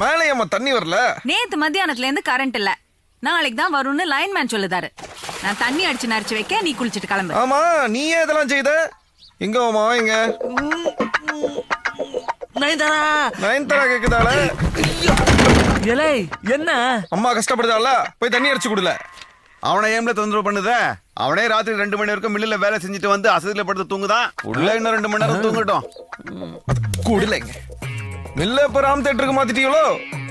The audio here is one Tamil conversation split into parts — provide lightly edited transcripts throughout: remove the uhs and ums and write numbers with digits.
மேலையம்மா தண்ணி வரல. நேத்து மத்தியானத்துல இருந்து கரண்ட் இல்ல. நாளைக்கு தான் வரும்னு லைன்மேன் சொல்லுதாரு. நான் தண்ணி அடிச்சு நரிச்சு வைக்க நீ குளிச்சிட்டு கிளம்பு. ஆமா நீயே இதெல்லாம் செய்த? எங்க மாமா எங்க? நயன்தாரா கேக்குதால? எலே என்ன அம்மா கஷ்டப்படுதால? போய் தண்ணி அடிச்சு குடுல. அவனை ஏம்ல தொந்தரவு பண்ணுத? அவனே ராத்திரி 2 மணி வரைக்கும் மில்லுல வேலை செஞ்சுட்டு வந்து அசதியில படுத்து தூங்குதான். உள்ள இன்னும் 2 மணி நேரம் தூங்கட்டும். குடுலைங்க. மில்ல இப்ப ராம் தியேட்டருக்கு மாத்திட்டீங்களோ?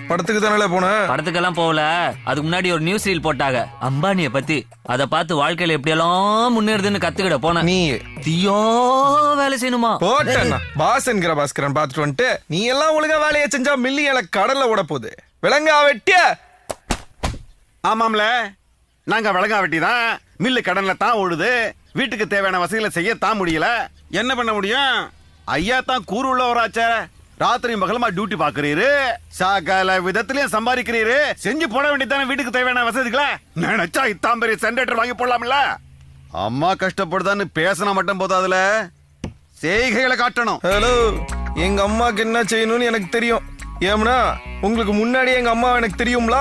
படத்துக்கு தானே போன? படத்துக்கெல்லாம் போகல. அதுக்கு முன்னாடி ஒரு நியூஸ் ரீல் போட்டாங்க அம்பானிய பத்தி. அத பார்த்து வாழ்க்கையில எப்படி எல்லாம் முன்னேறுதுன்னு கத்துக்கிட போன. நீ தீயோ வேலை செய்யணுமா? போட்டேன்னா பாஸ் என்கிற பாஸ்கரன் பாத்துட்டு வந்துட்டு நீ எல்லாம் ஒழுங்கா வேலையை செஞ்சா மில்லியல கடல்ல ஓட போகுது. விலங்கா வெட்டிய. ஆமாம்ல, நாங்க விளங்கா வெட்டி தான். மில்லு கடன்ல தான் ஓடுது. வீட்டுக்கு தேவையான வசதிகளை செய்யத்தான் முடியல. என்ன பண்ண முடியும்? ஐயா தான் கூறு உள்ளவராச்சே. ராத்திரி பகலமா டியூட்டி பாக்குறீரு, சகல விதத்திலயும் சம்பாதிக்கிறீரு. செஞ்சு போட வேண்டியதானே வீட்டுக்கு தேவையான வசதிகளை. நினைச்சா இத்தாம் பெரிய ஜெனரேட்டர் வாங்கி போடலாம்ல. அம்மா கஷ்டப்படுதான்னு பேசினா மட்டும் போதாதுல, செய்கைகளை காட்டணும். ஹலோ, எங்க அம்மாக்கு என்ன செய்யணும்னு எனக்கு தெரியும். ஏம்னா உங்களுக்கு முன்னாடி எங்க அம்மா எனக்கு தெரியும்ல.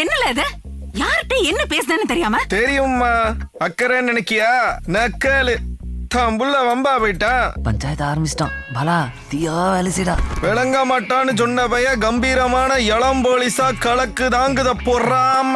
என்னல இது? யார்கிட்ட என்ன பேசுனேன்னு தெரியாம? தெரியும்மா. அக்கறை நினைக்கியா? நக்கலு தம்புள்ள வம்பா போயிட்டான். பஞ்சாயத்து ஆரம்பிச்சிட்டான். பாலா தீயா வேலை செய்டா. விளங்க மாட்டான்னு சொன்ன பைய கம்பீரமான இளம் போலீஸா கலக்கு தாங்குத பொறாம